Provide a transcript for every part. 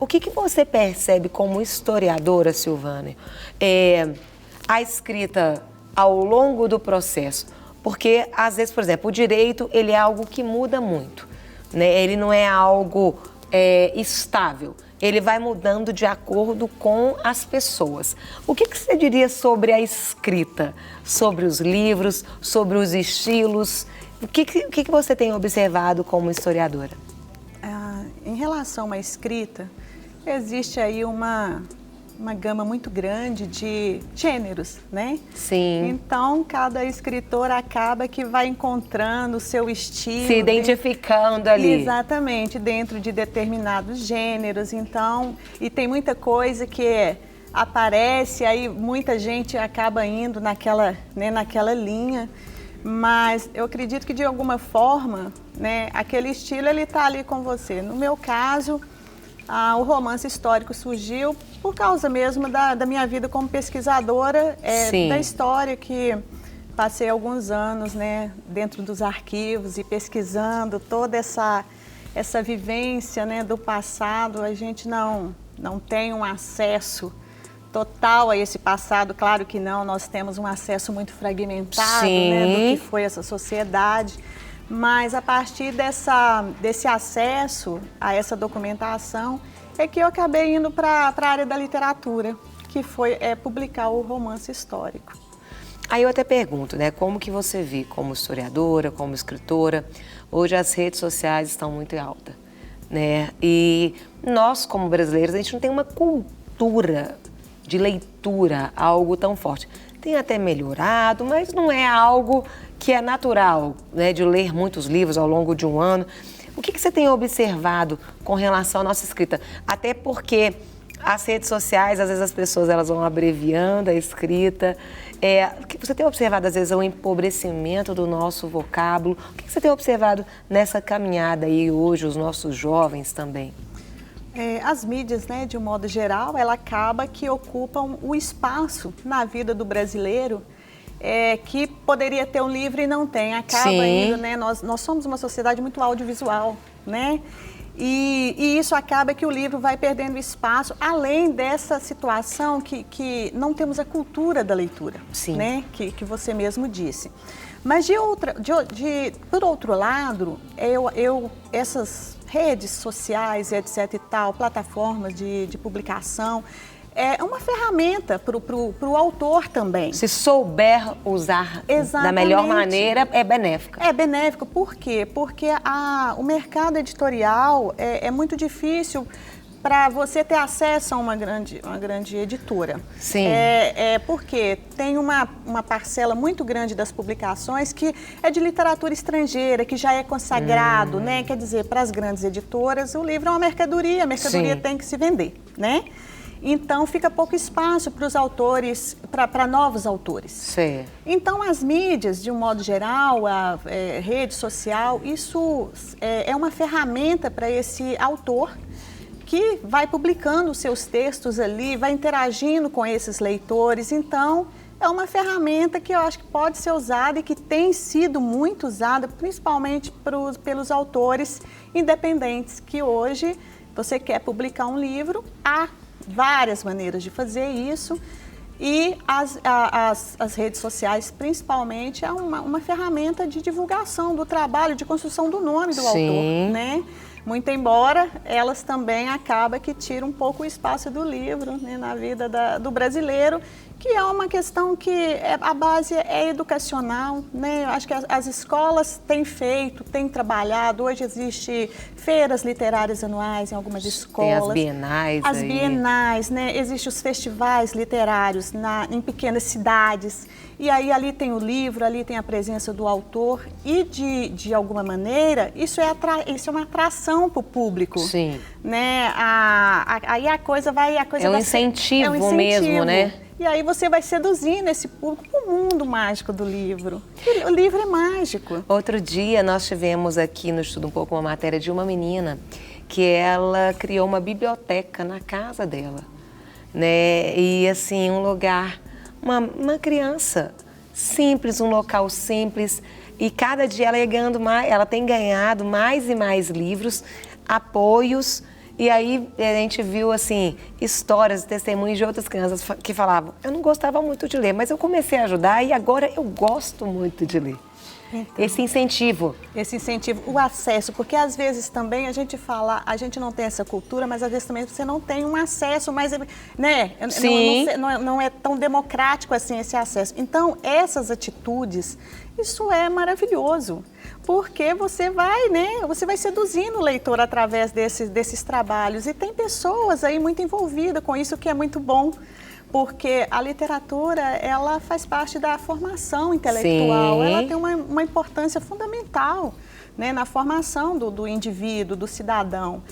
O que você percebe como historiadora, Silvânia, a escrita ao longo do processo? Porque, às vezes, por exemplo, o direito, ele é algo que muda muito, né? Ele não é algo estável. Ele vai mudando de acordo com as pessoas. O que você diria sobre a escrita, sobre os livros, sobre os estilos? O que você tem observado como historiadora? Em relação à escrita, existe aí uma gama muito grande de gêneros, né? Sim. Então, cada escritor acaba que vai encontrando o seu estilo. Se identificando ali. Exatamente, dentro de determinados gêneros. Então, e tem muita coisa que aparece, aí muita gente acaba indo naquela linha. Mas eu acredito que, de alguma forma, né, aquele estilo, ele está ali com você. No meu caso, o romance histórico surgiu por causa mesmo da minha vida como pesquisadora da história, que passei alguns anos, né, dentro dos arquivos e pesquisando toda essa vivência, né, do passado. A gente não tem um acesso total a esse passado, claro que não, nós temos um acesso muito fragmentado, né, do que foi essa sociedade. Mas a partir desse acesso a essa documentação é que eu acabei indo para a área da literatura, que foi publicar o romance histórico. Aí eu até pergunto, né, como que você vê como historiadora, como escritora, hoje as redes sociais estão muito em alta, né? E nós, como brasileiros, a gente não tem uma cultura de leitura, algo tão forte. Tem até melhorado, mas não é algo que é natural, né, de ler muitos livros ao longo de um ano. O que você tem observado com relação à nossa escrita? Até porque as redes sociais, às vezes as pessoas elas vão abreviando a escrita. O que você tem observado, às vezes, é o empobrecimento do nosso vocábulo? O que você tem observado nessa caminhada aí hoje, os nossos jovens também? As mídias, né, de um modo geral, ela acaba que ocupam o espaço na vida do brasileiro que poderia ter um livro e não tem. Acaba indo, né? Nós somos uma sociedade muito audiovisual, né? E isso acaba que o livro vai perdendo espaço, além dessa situação que não temos a cultura da leitura, né? Que você mesmo disse. Mas por outro lado, essas redes sociais, etc. e tal, plataformas de publicação, é uma ferramenta para o autor também. Se souber usar da melhor maneira, é benéfica. É benéfico, por quê? Porque o mercado editorial é muito difícil para você ter acesso a uma grande editora. Sim. Porque tem uma parcela muito grande das publicações que é de literatura estrangeira, que já é consagrado, né? Quer dizer, para as grandes editoras, o livro é uma mercadoria, a mercadoria tem que se vender, né? Então, fica pouco espaço para os autores, para novos autores. Sim. Então, as mídias, de um modo geral, a rede social, isso é uma ferramenta para esse autor que vai publicando os seus textos ali, vai interagindo com esses leitores. Então, é uma ferramenta que eu acho que pode ser usada e que tem sido muito usada, principalmente pelos autores independentes, que hoje você quer publicar um livro, há várias maneiras de fazer isso, e as redes sociais, principalmente, é uma ferramenta de divulgação do trabalho, de construção do nome do autor, né? Muito embora elas também acabam que tiram um pouco o espaço do livro, né, na vida do brasileiro, que é uma questão que a base é educacional, né? Eu acho que as escolas têm trabalhado. Hoje existe feiras literárias anuais em algumas escolas. Tem as bienais. As bienais, né? Existem os festivais literários em pequenas cidades. E aí ali tem o livro, ali tem a presença do autor. E de alguma maneira, isso é uma atração para o público. Sim. Né? Aí a coisa vai... É um incentivo mesmo, né? E aí você vai seduzindo esse público para o mundo mágico do livro. O livro é mágico. Outro dia nós tivemos aqui no Estudo um Pouco uma matéria de uma menina que ela criou uma biblioteca na casa dela, né? E assim, um lugar, uma criança simples, um local simples, e cada dia ela tem ganhado mais e mais livros, apoios, E aí a gente viu, assim, histórias, testemunhos de outras crianças que falavam, eu não gostava muito de ler, mas eu comecei a ajudar e agora eu gosto muito de ler. Então, esse incentivo, o acesso, porque às vezes também a gente fala, a gente não tem essa cultura, mas às vezes também você não tem um acesso, mas, né, sim. Não é tão democrático assim esse acesso. Então, essas atitudes, isso é maravilhoso, porque você vai, né, você vai seduzindo o leitor através desses trabalhos e tem pessoas aí muito envolvidas com isso, que é muito bom. Porque a literatura, ela faz parte da formação intelectual, sim. Ela tem uma importância fundamental, né, na formação do indivíduo, do cidadão.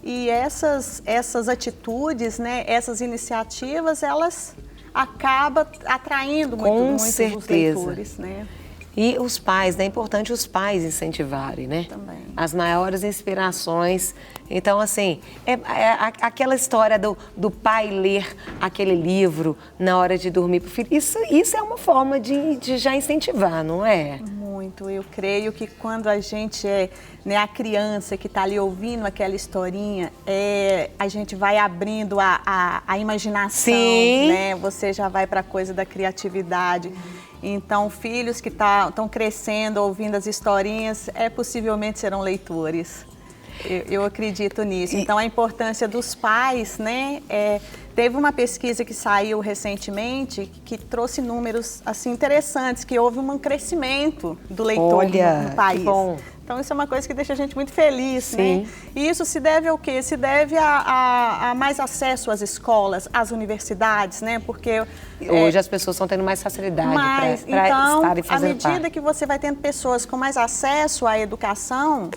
E essas atitudes, né, essas iniciativas, elas acabam atraindo muito os leitores, né? E os pais, né? É importante os pais incentivarem, né? Também. As maiores inspirações. Então, assim, aquela história do pai ler aquele livro na hora de dormir para o filho, isso é uma forma de já incentivar, não é? Muito. Eu creio que quando a gente né, a criança que está ali ouvindo aquela historinha, a gente vai abrindo a imaginação, sim. Né? Você já vai para a coisa da criatividade. Então, filhos que estão crescendo, ouvindo as historinhas, possivelmente serão leitores. Eu acredito nisso. Então, a importância dos pais, né? Teve uma pesquisa que saiu recentemente que trouxe números assim, interessantes, que houve um crescimento do leitor no país. Que bom. Então, isso é uma coisa que deixa a gente muito feliz, sim. Né? E isso se deve ao quê? Se deve a mais acesso às escolas, às universidades, né? Porque hoje as pessoas estão tendo mais facilidade para estarem fazendo à medida que você vai tendo pessoas com mais acesso à educação,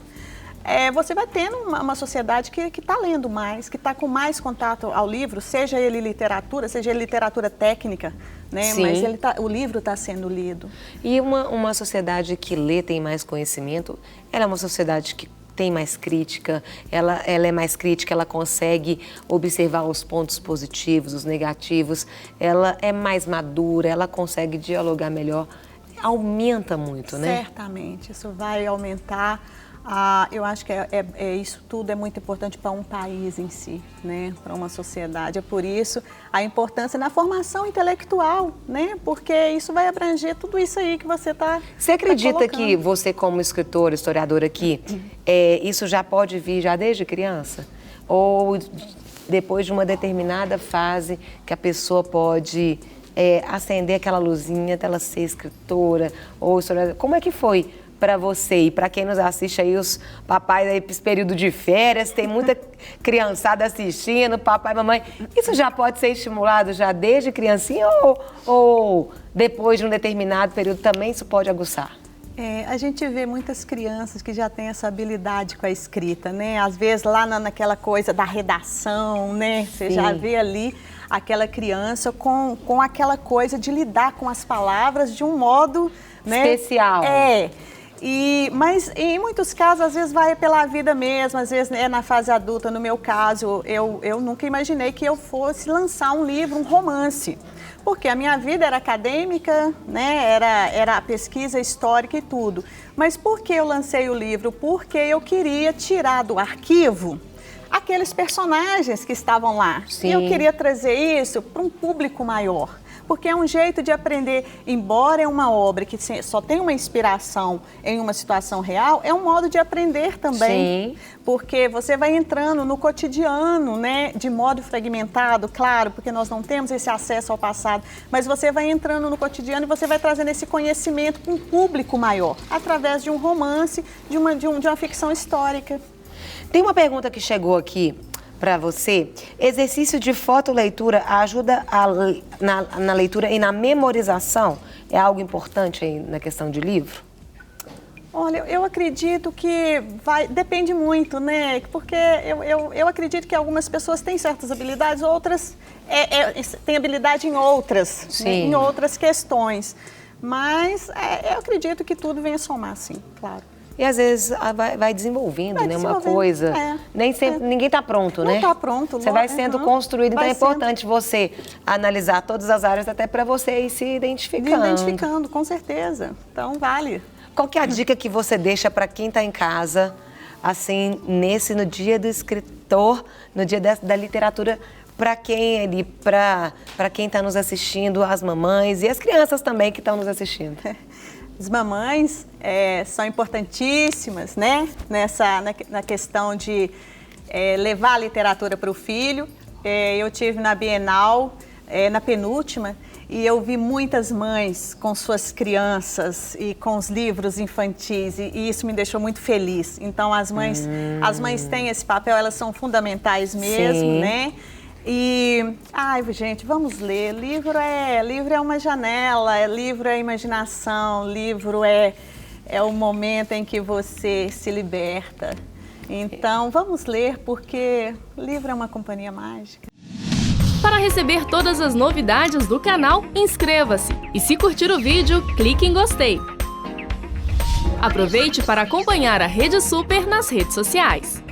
você vai tendo uma sociedade que está lendo mais, que está com mais contato ao livro, seja ele literatura, seja ele literatura técnica, né? Sim. Mas o livro está sendo lido. E uma sociedade que lê, tem mais conhecimento, ela é uma sociedade que tem mais crítica, ela é mais crítica, ela consegue observar os pontos positivos, os negativos, ela é mais madura, ela consegue dialogar melhor, aumenta muito, né? Certamente, isso vai aumentar. Eu acho que isso tudo é muito importante para um país em si, né? Para uma sociedade. É por isso a importância na formação intelectual, né? Porque isso vai abranger tudo isso aí que você está. Você acredita que você, como escritora, historiadora aqui, isso já pode vir já desde criança? Ou depois de uma determinada fase que a pessoa pode acender aquela luzinha dela ser escritora ou historiadora? Como é que foi para você e para quem nos assiste aí, os papais aí esse período de férias, tem muita criançada assistindo, papai e mamãe, isso já pode ser estimulado já desde criancinha ou depois de um determinado período também isso pode aguçar? A gente vê muitas crianças que já têm essa habilidade com a escrita, né? Às vezes lá naquela coisa da redação, né? Você já vê ali aquela criança com aquela coisa de lidar com as palavras de um modo, né? Especial. Mas em muitos casos, às vezes vai pela vida mesmo, às vezes na fase adulta. No meu caso, eu nunca imaginei que eu fosse lançar um livro, um romance. Porque a minha vida era acadêmica, né? Era pesquisa histórica e tudo. Mas por que eu lancei o livro? Porque eu queria tirar do arquivo aqueles personagens que estavam lá. Sim. E eu queria trazer isso para um público maior. Porque é um jeito de aprender, embora é uma obra que só tem uma inspiração em uma situação real, é um modo de aprender também. Sim. Porque você vai entrando no cotidiano, né, de modo fragmentado, claro, porque nós não temos esse acesso ao passado, mas você vai entrando no cotidiano e você vai trazendo esse conhecimento para um público maior, através de um romance, de uma ficção histórica. Tem uma pergunta que chegou aqui para você. Exercício de fotoleitura ajuda na leitura e na memorização? É algo importante aí na questão de livro? Olha, eu acredito que depende muito, né? Porque eu acredito que algumas pessoas têm certas habilidades, outras têm habilidade em outras, né? Em outras questões. Mas eu acredito que tudo vem a somar, sim, claro. E às vezes vai desenvolvendo, né? Uma coisa. Nem sempre, ninguém está pronto, né? Não está pronto. Você vai sendo construído, então é importante você analisar todas as áreas até para você ir se identificando. Identificando, com certeza. Então vale. Qual que é a dica que você deixa para quem está em casa assim, no dia do escritor, no dia da literatura, para quem está nos assistindo, as mamães e as crianças também que estão nos assistindo? As mamães são importantíssimas, né? Na questão de levar a literatura para o filho. Eu tive na Bienal, na penúltima, e eu vi muitas mães com suas crianças e com os livros infantis, e isso me deixou muito feliz. Então, as mães têm esse papel, elas são fundamentais mesmo, sim, né? E, gente, vamos ler. Livro é uma janela, livro é imaginação, livro é o momento em que você se liberta. Então, vamos ler, porque livro é uma companhia mágica. Para receber todas as novidades do canal, inscreva-se. E se curtir o vídeo, clique em gostei. Aproveite para acompanhar a Rede Super nas redes sociais.